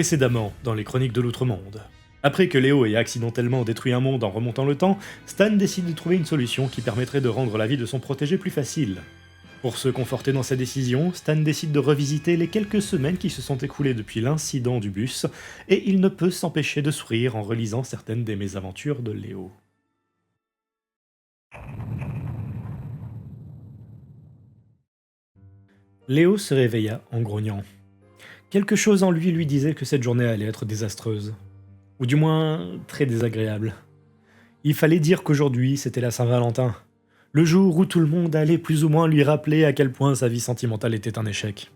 Précédemment, dans les chroniques de l'Outre-Monde. Après que Léo ait accidentellement détruit un monde en remontant le temps, Stan décide de trouver une solution qui permettrait de rendre la vie de son protégé plus facile. Pour se conforter dans sa décision, Stan décide de revisiter les quelques semaines qui se sont écoulées depuis l'incident du bus, et il ne peut s'empêcher de sourire en relisant certaines des mésaventures de Léo. Léo se réveilla en grognant. Quelque chose en lui disait que cette journée allait être désastreuse. Ou du moins, très désagréable. Il fallait dire qu'aujourd'hui, c'était la Saint-Valentin. Le jour où tout le monde allait plus ou moins lui rappeler à quel point sa vie sentimentale était un échec.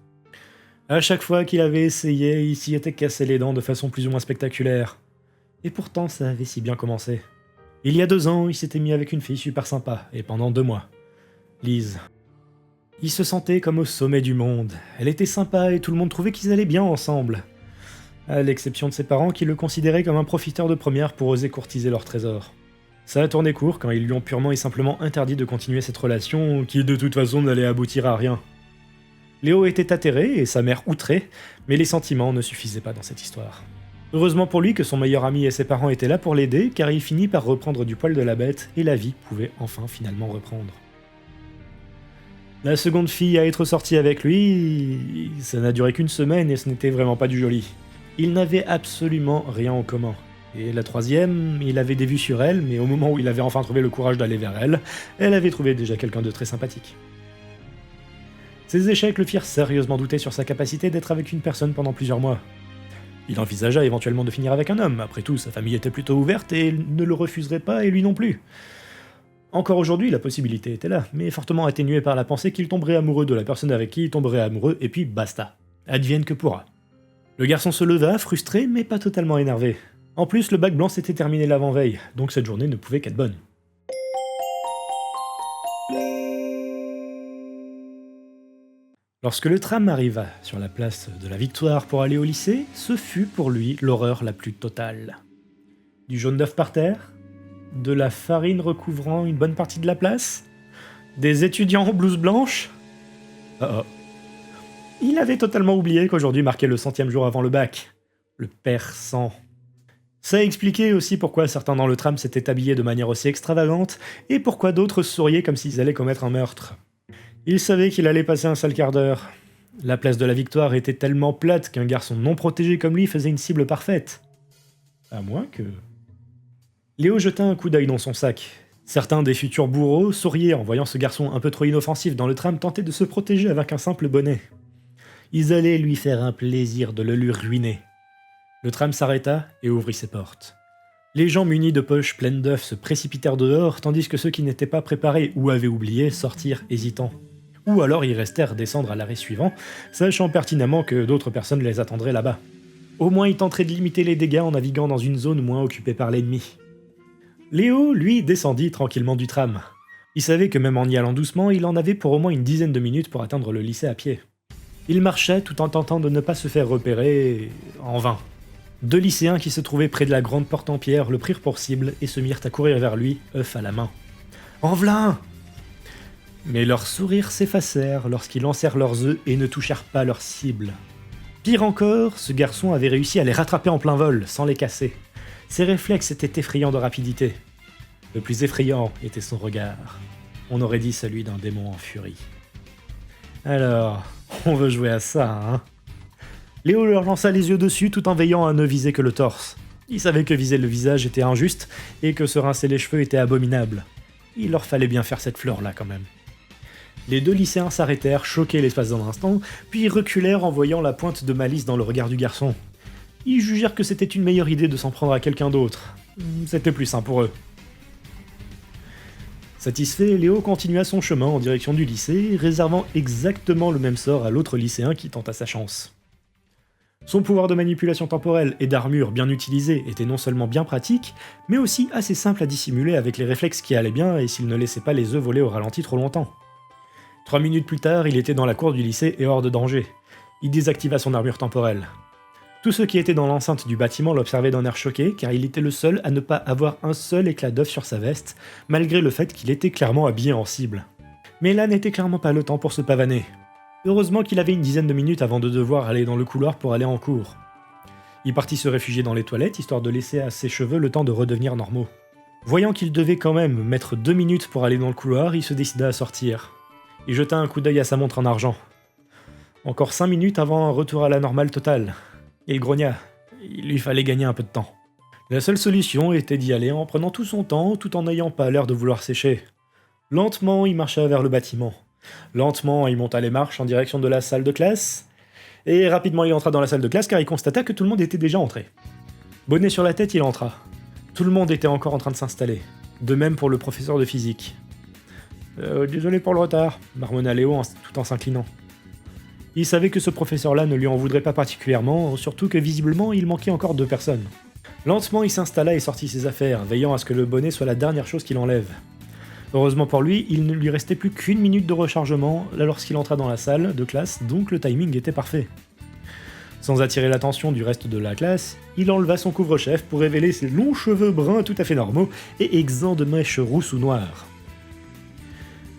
À chaque fois qu'il avait essayé, il s'y était cassé les dents de façon plus ou moins spectaculaire. Et pourtant, ça avait si bien commencé. Il y a 2 ans, il s'était mis avec une fille super sympa, et pendant 2 mois. Lise. Il se sentait comme au sommet du monde. Elle était sympa et tout le monde trouvait qu'ils allaient bien ensemble. À l'exception de ses parents qui le considéraient comme un profiteur de première pour oser courtiser leur trésor. Ça a tourné court quand ils lui ont purement et simplement interdit de continuer cette relation qui de toute façon n'allait aboutir à rien. Léo était atterré et sa mère outrée, mais les sentiments ne suffisaient pas dans cette histoire. Heureusement pour lui que son meilleur ami et ses parents étaient là pour l'aider car il finit par reprendre du poil de la bête et la vie pouvait enfin finalement reprendre. La seconde fille à être sortie avec lui, ça n'a duré qu'1 semaine et ce n'était vraiment pas du joli. Ils n'avaient absolument rien en commun. Et la troisième, il avait des vues sur elle, mais au moment où il avait enfin trouvé le courage d'aller vers elle, elle avait trouvé déjà quelqu'un de très sympathique. Ces échecs le firent sérieusement douter sur sa capacité d'être avec une personne pendant plusieurs mois. Il envisagea éventuellement de finir avec un homme, après tout sa famille était plutôt ouverte et ne le refuserait pas et lui non plus. Encore aujourd'hui, la possibilité était là, mais fortement atténuée par la pensée qu'il tomberait amoureux de la personne avec qui il tomberait amoureux, et puis basta. Advienne que pourra. Le garçon se leva, frustré, mais pas totalement énervé. En plus, le bac blanc s'était terminé l'avant-veille, donc cette journée ne pouvait qu'être bonne. Lorsque le tram arriva sur la place de la Victoire pour aller au lycée, ce fut pour lui l'horreur la plus totale. Du jaune d'œuf par terre, de la farine recouvrant une bonne partie de la place, des étudiants en blouse blanche. Il avait totalement oublié qu'aujourd'hui marquait le 100e jour avant le bac. Le père 100. Ça expliquait aussi pourquoi certains dans le tram s'étaient habillés de manière aussi extravagante, et pourquoi d'autres souriaient comme s'ils allaient commettre un meurtre. Il savait qu'il allait passer un sale quart d'heure. La place de la Victoire était tellement plate qu'un garçon non protégé comme lui faisait une cible parfaite. À moins que... Léo jeta un coup d'œil dans son sac. Certains des futurs bourreaux souriaient en voyant ce garçon un peu trop inoffensif dans le tram tenter de se protéger avec un simple bonnet. Ils allaient lui faire un plaisir de le lui ruiner. Le tram s'arrêta et ouvrit ses portes. Les gens munis de poches pleines d'œufs se précipitèrent dehors, tandis que ceux qui n'étaient pas préparés ou avaient oublié sortirent hésitants. Ou alors ils restèrent descendre à l'arrêt suivant, sachant pertinemment que d'autres personnes les attendraient là-bas. Au moins ils tenteraient de limiter les dégâts en naviguant dans une zone moins occupée par l'ennemi. Léo, lui, descendit tranquillement du tram. Il savait que même en y allant doucement, il en avait pour au moins une dizaine de minutes pour atteindre le lycée à pied. Il marchait tout en tentant de ne pas se faire repérer, en vain. 2 lycéens qui se trouvaient près de la grande porte en pierre le prirent pour cible et se mirent à courir vers lui, œuf à la main. « En v'là !» Mais leurs sourires s'effacèrent lorsqu'ils lancèrent leurs œufs et ne touchèrent pas leur cible. Pire encore, ce garçon avait réussi à les rattraper en plein vol, sans les casser. Ses réflexes étaient effrayants de rapidité. Le plus effrayant était son regard. On aurait dit celui d'un démon en furie. Alors, on veut jouer à ça, hein? Léo leur lança les yeux dessus tout en veillant à ne viser que le torse. Il savait que viser le visage était injuste et que se rincer les cheveux était abominable. Il leur fallait bien faire cette fleur-là quand même. Les 2 lycéens s'arrêtèrent, choqués l'espace d'un instant, puis reculèrent en voyant la pointe de malice dans le regard du garçon. Ils jugèrent que c'était une meilleure idée de s'en prendre à quelqu'un d'autre. C'était plus sain pour eux. Satisfait, Léo continua son chemin en direction du lycée, réservant exactement le même sort à l'autre lycéen qui tenta sa chance. Son pouvoir de manipulation temporelle et d'armure bien utilisé était non seulement bien pratique, mais aussi assez simple à dissimuler avec les réflexes qui allaient bien et s'il ne laissait pas les œufs voler au ralenti trop longtemps. 3 minutes plus tard, il était dans la cour du lycée et hors de danger. Il désactiva son armure temporelle. Tous ceux qui étaient dans l'enceinte du bâtiment l'observaient d'un air choqué, car il était le seul à ne pas avoir un seul éclat d'œuf sur sa veste, malgré le fait qu'il était clairement habillé en cible. Mais là n'était clairement pas le temps pour se pavaner. Heureusement qu'il avait une dizaine de minutes avant de devoir aller dans le couloir pour aller en cours. Il partit se réfugier dans les toilettes, histoire de laisser à ses cheveux le temps de redevenir normaux. Voyant qu'il devait quand même mettre 2 minutes pour aller dans le couloir, il se décida à sortir. Il jeta un coup d'œil à sa montre en argent. Encore 5 minutes avant un retour à la normale totale. Il grogna. Il lui fallait gagner un peu de temps. La seule solution était d'y aller en prenant tout son temps, tout en n'ayant pas l'air de vouloir sécher. Lentement, il marcha vers le bâtiment. Lentement, il monta les marches en direction de la salle de classe. Et rapidement, il entra dans la salle de classe car il constata que tout le monde était déjà entré. Bonnet sur la tête, il entra. Tout le monde était encore en train de s'installer. De même pour le professeur de physique. Désolé pour le retard, marmonna Léo tout en s'inclinant. Il savait que ce professeur-là ne lui en voudrait pas particulièrement, surtout que visiblement il manquait encore 2 personnes. Lentement, il s'installa et sortit ses affaires, veillant à ce que le bonnet soit la dernière chose qu'il enlève. Heureusement pour lui, il ne lui restait plus qu'1 minute de rechargement lorsqu'il entra dans la salle de classe, donc le timing était parfait. Sans attirer l'attention du reste de la classe, il enleva son couvre-chef pour révéler ses longs cheveux bruns tout à fait normaux et exempts de mèches rousses ou noires.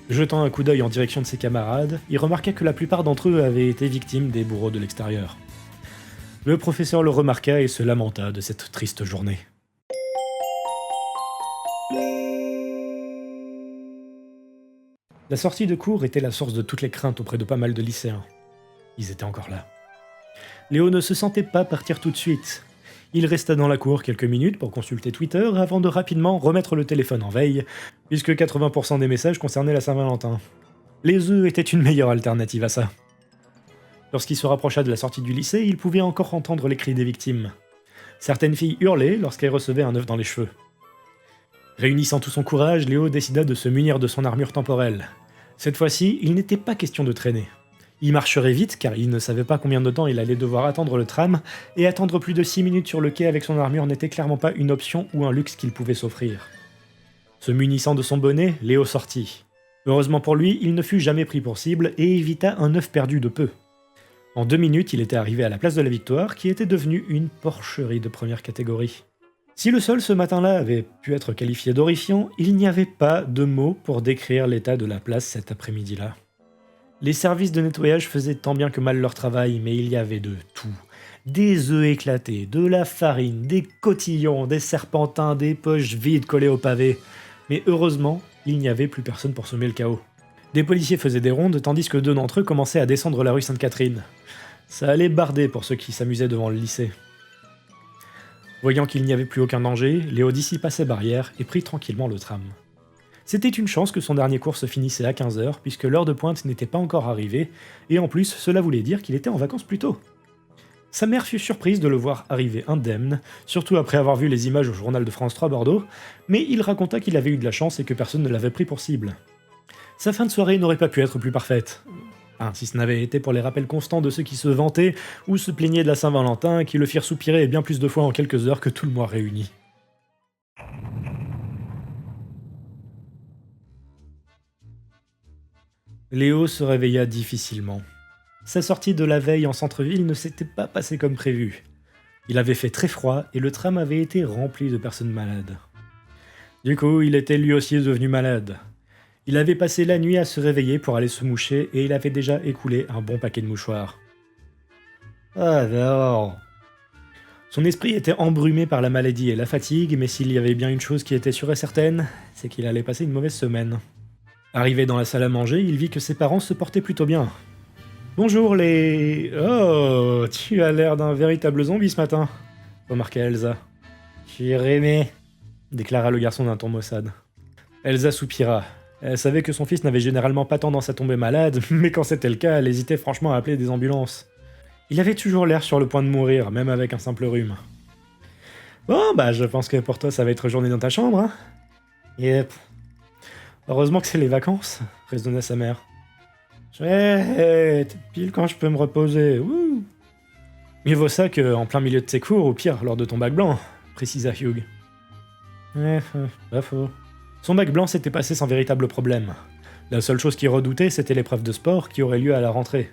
Jetant un coup d'œil en direction de ses camarades, il remarqua que la plupart d'entre eux avaient été victimes des bourreaux de l'extérieur. Le professeur le remarqua et se lamenta de cette triste journée. La sortie de cours était la source de toutes les craintes auprès de pas mal de lycéens. Ils étaient encore là. Léo ne se sentait pas partir tout de suite. Il resta dans la cour quelques minutes pour consulter Twitter avant de rapidement remettre le téléphone en veille, puisque 80% des messages concernaient la Saint-Valentin. Les œufs étaient une meilleure alternative à ça. Lorsqu'il se rapprocha de la sortie du lycée, il pouvait encore entendre les cris des victimes. Certaines filles hurlaient lorsqu'elles recevaient un œuf dans les cheveux. Réunissant tout son courage, Léo décida de se munir de son armure temporelle. Cette fois-ci, il n'était pas question de traîner. Il marcherait vite, car il ne savait pas combien de temps il allait devoir attendre le tram, et attendre plus de 6 minutes sur le quai avec son armure n'était clairement pas une option ou un luxe qu'il pouvait s'offrir. Se munissant de son bonnet, Léo sortit. Heureusement pour lui, il ne fut jamais pris pour cible et évita un œuf perdu de peu. En 2 minutes, il était arrivé à la place de la Victoire, qui était devenue une porcherie de première catégorie. Si le sol ce matin-là avait pu être qualifié d'horrifiant, il n'y avait pas de mots pour décrire l'état de la place cet après-midi-là. Les services de nettoyage faisaient tant bien que mal leur travail, mais il y avait de tout. Des œufs éclatés, de la farine, des cotillons, des serpentins, des poches vides collées au pavé. Mais heureusement, il n'y avait plus personne pour semer le chaos. Des policiers faisaient des rondes, tandis que 2 d'entre eux commençaient à descendre la rue Sainte-Catherine. Ça allait barder pour ceux qui s'amusaient devant le lycée. Voyant qu'il n'y avait plus aucun danger, Léo dissipa ses barrières et prit tranquillement le tram. C'était une chance que son dernier cours se finissait à 15h, puisque l'heure de pointe n'était pas encore arrivée, et en plus, cela voulait dire qu'il était en vacances plus tôt. Sa mère fut surprise de le voir arriver indemne, surtout après avoir vu les images au journal de France 3 Bordeaux, mais il raconta qu'il avait eu de la chance et que personne ne l'avait pris pour cible. Sa fin de soirée n'aurait pas pu être plus parfaite. Si ce n'avait été pour les rappels constants de ceux qui se vantaient ou se plaignaient de la Saint-Valentin, qui le firent soupirer bien plus de fois en quelques heures que tout le mois réuni. Léo se réveilla difficilement. Sa sortie de la veille en centre-ville ne s'était pas passée comme prévu. Il avait fait très froid et le tram avait été rempli de personnes malades. Du coup, il était lui aussi devenu malade. Il avait passé la nuit à se réveiller pour aller se moucher et il avait déjà écoulé un bon paquet de mouchoirs. Alors... Son esprit était embrumé par la maladie et la fatigue, mais s'il y avait bien une chose qui était sûre et certaine, c'est qu'il allait passer une mauvaise semaine. Arrivé dans la salle à manger, il vit que ses parents se portaient plutôt bien. « Bonjour les... Oh, tu as l'air d'un véritable zombie ce matin », remarqua Elsa. « Jérémie », déclara le garçon d'un ton maussade. Elsa soupira. Elle savait que son fils n'avait généralement pas tendance à tomber malade, mais quand c'était le cas, elle hésitait franchement à appeler des ambulances. Il avait toujours l'air sur le point de mourir, même avec un simple rhume. « Bon, je pense que pour toi ça va être journée dans ta chambre, hein ?»« Yep. Heureusement que c'est les vacances, » raisonna sa mère. « Chouette, pile quand je peux me reposer, wouh !»« Mieux vaut ça qu'en plein milieu de tes cours, ou pire, lors de ton bac blanc, » précisa Hugh. « Pas faux. » Son bac blanc s'était passé sans véritable problème. La seule chose qu'il redoutait, c'était l'épreuve de sport qui aurait lieu à la rentrée.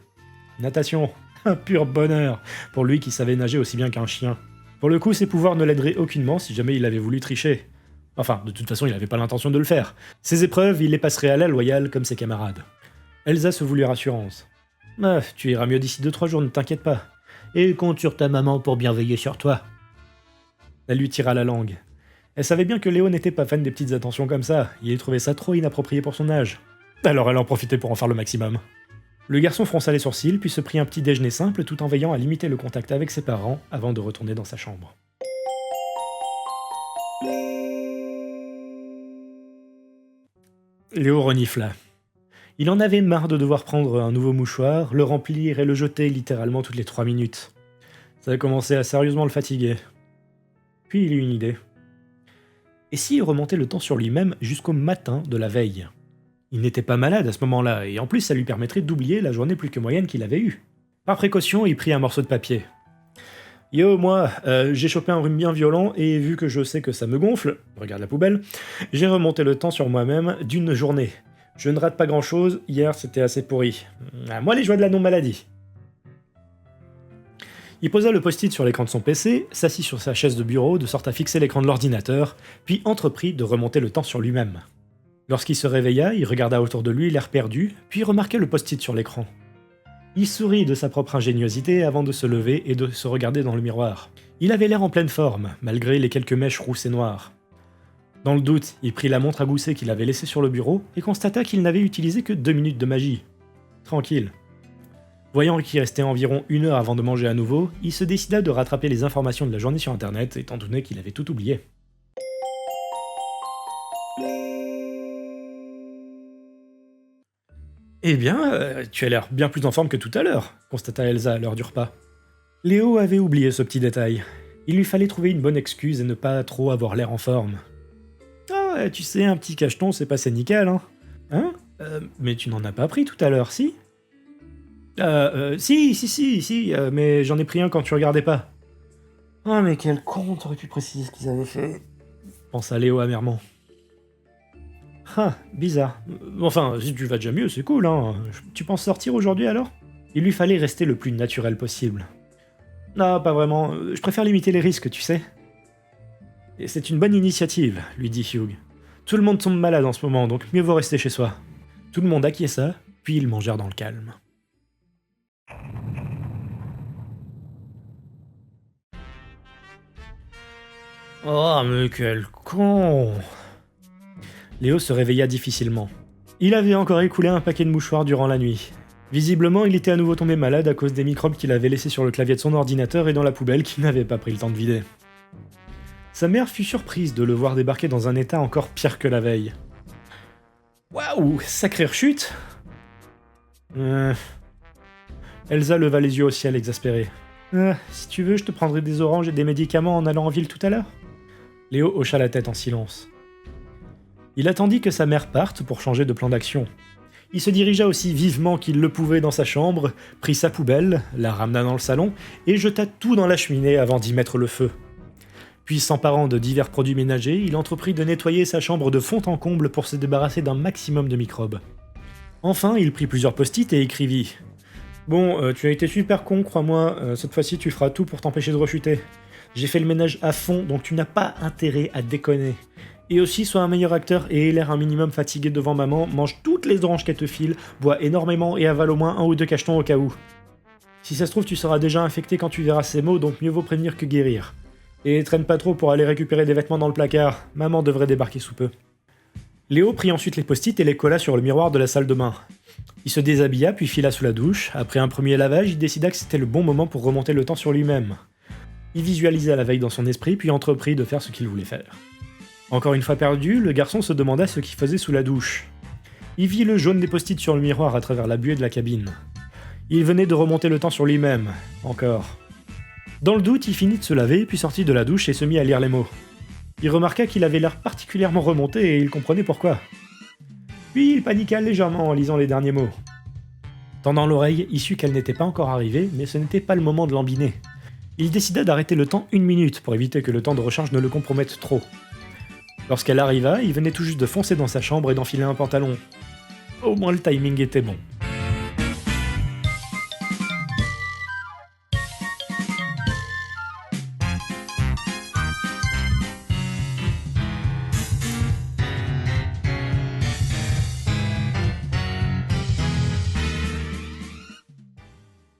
Natation, un pur bonheur, pour lui qui savait nager aussi bien qu'un chien. Pour le coup, ses pouvoirs ne l'aideraient aucunement si jamais il avait voulu tricher. Enfin, de toute façon, il n'avait pas l'intention de le faire. Ses épreuves, il les passerait à la loyale comme ses camarades. Elsa se voulut rassurance. « Tu iras mieux d'ici 2-3 jours, ne t'inquiète pas. et compte sur ta maman pour bien veiller sur toi. Elle lui tira la langue. Elle savait bien que Léo n'était pas fan des petites attentions comme ça, il trouvait ça trop inapproprié pour son âge. Alors elle en profitait pour en faire le maximum. Le garçon fronça les sourcils, puis se prit un petit déjeuner simple tout en veillant à limiter le contact avec ses parents avant de retourner dans sa chambre. Léo renifla. Il en avait marre de devoir prendre un nouveau mouchoir, le remplir et le jeter littéralement toutes les 3 minutes. Ça a commencé à sérieusement le fatiguer. Puis il eut une idée. Et s'il remontait le temps sur lui-même jusqu'au matin de la veille? Il n'était pas malade à ce moment-là, et en plus ça lui permettrait d'oublier la journée plus que moyenne qu'il avait eue. Par précaution, il prit un morceau de papier. Yo, moi, j'ai chopé un rhume bien violent, et vu que je sais que ça me gonfle, regarde la poubelle, j'ai remonté le temps sur moi-même d'une journée. Je ne rate pas grand-chose, hier c'était assez pourri. À moi les joies de la non-maladie. Il posa le post-it sur l'écran de son PC, s'assit sur sa chaise de bureau de sorte à fixer l'écran de l'ordinateur, puis entreprit de remonter le temps sur lui-même. Lorsqu'il se réveilla, il regarda autour de lui l'air perdu, puis remarqua le post-it sur l'écran. Il sourit de sa propre ingéniosité avant de se lever et de se regarder dans le miroir. Il avait l'air en pleine forme, malgré les quelques mèches rousses et noires. Dans le doute, il prit la montre à gousset qu'il avait laissée sur le bureau et constata qu'il n'avait utilisé que 2 minutes de magie. Tranquille. Voyant qu'il restait environ 1 heure avant de manger à nouveau, il se décida de rattraper les informations de la journée sur internet, étant donné qu'il avait tout oublié. Eh bien, tu as l'air bien plus en forme que tout à l'heure, constata Elsa à l'heure du repas. Léo avait oublié ce petit détail. Il lui fallait trouver une bonne excuse et ne pas trop avoir l'air en forme. Ah ouais, tu sais, un petit cacheton, c'est passé nickel, hein. Hein? Mais tu n'en as pas pris tout à l'heure, si? Si, mais j'en ai pris un quand tu regardais pas. Ah mais quel con, t'aurais pu préciser ce qu'ils avaient fait, pensa Léo amèrement. Ah, bizarre. Enfin, si tu vas déjà mieux, c'est cool, hein. Tu penses sortir aujourd'hui alors? Il lui fallait rester le plus naturel possible. Non, pas vraiment. Je préfère limiter les risques, tu sais. Et c'est une bonne initiative, lui dit Hugh. Tout le monde tombe malade en ce moment, donc mieux vaut rester chez soi. Tout le monde acquiesça, puis ils mangèrent dans le calme. Oh, mais quel con! Léo se réveilla difficilement. Il avait encore écoulé un paquet de mouchoirs durant la nuit. Visiblement, il était à nouveau tombé malade à cause des microbes qu'il avait laissés sur le clavier de son ordinateur et dans la poubelle qu'il n'avait pas pris le temps de vider. Sa mère fut surprise de le voir débarquer dans un état encore pire que la veille. Waouh, sacrée rechute! Elsa leva les yeux au ciel exaspérée. Si tu veux, je te prendrai des oranges et des médicaments en allant en ville tout à l'heure. Léo hocha la tête en silence. Il attendit que sa mère parte pour changer de plan d'action. Il se dirigea aussi vivement qu'il le pouvait dans sa chambre, prit sa poubelle, la ramena dans le salon et jeta tout dans la cheminée avant d'y mettre le feu. Puis s'emparant de divers produits ménagers, il entreprit de nettoyer sa chambre de fond en comble pour se débarrasser d'un maximum de microbes. Enfin, il prit plusieurs post-it et écrivit « Bon, tu as été super con, crois-moi, cette fois-ci tu feras tout pour t'empêcher de rechuter. J'ai fait le ménage à fond, donc tu n'as pas intérêt à déconner. Et aussi, sois un meilleur acteur et aie l'air un minimum fatigué devant maman, mange toutes les oranges qu'elle te file, bois énormément et avale au moins 1 ou 2 cachetons au cas où. Si ça se trouve, tu seras déjà infecté quand tu verras ces mots, donc mieux vaut prévenir que guérir. Et traîne pas trop pour aller récupérer des vêtements dans le placard, maman devrait débarquer sous peu. » Léo prit ensuite les post-it et les colla sur le miroir de la salle de bain. Il se déshabilla puis fila sous la douche. Après un premier lavage, il décida que c'était le bon moment pour remonter le temps sur lui-même. Il visualisa la veille dans son esprit puis entreprit de faire ce qu'il voulait faire. Encore une fois perdu, le garçon se demanda ce qu'il faisait sous la douche. Il vit le jaune des post-it sur le miroir à travers la buée de la cabine. Il venait de remonter le temps sur lui-même, encore. Dans le doute, il finit de se laver, puis sortit de la douche et se mit à lire les mots. Il remarqua qu'il avait l'air particulièrement remonté et il comprenait pourquoi. Puis il paniqua légèrement en lisant les derniers mots. Tendant l'oreille, il sut qu'elle n'était pas encore arrivée, mais ce n'était pas le moment de l'embiner. Il décida d'arrêter le temps 1 minute pour éviter que le temps de recharge ne le compromette trop. Lorsqu'elle arriva, il venait tout juste de foncer dans sa chambre et d'enfiler un pantalon. Au moins le timing était bon.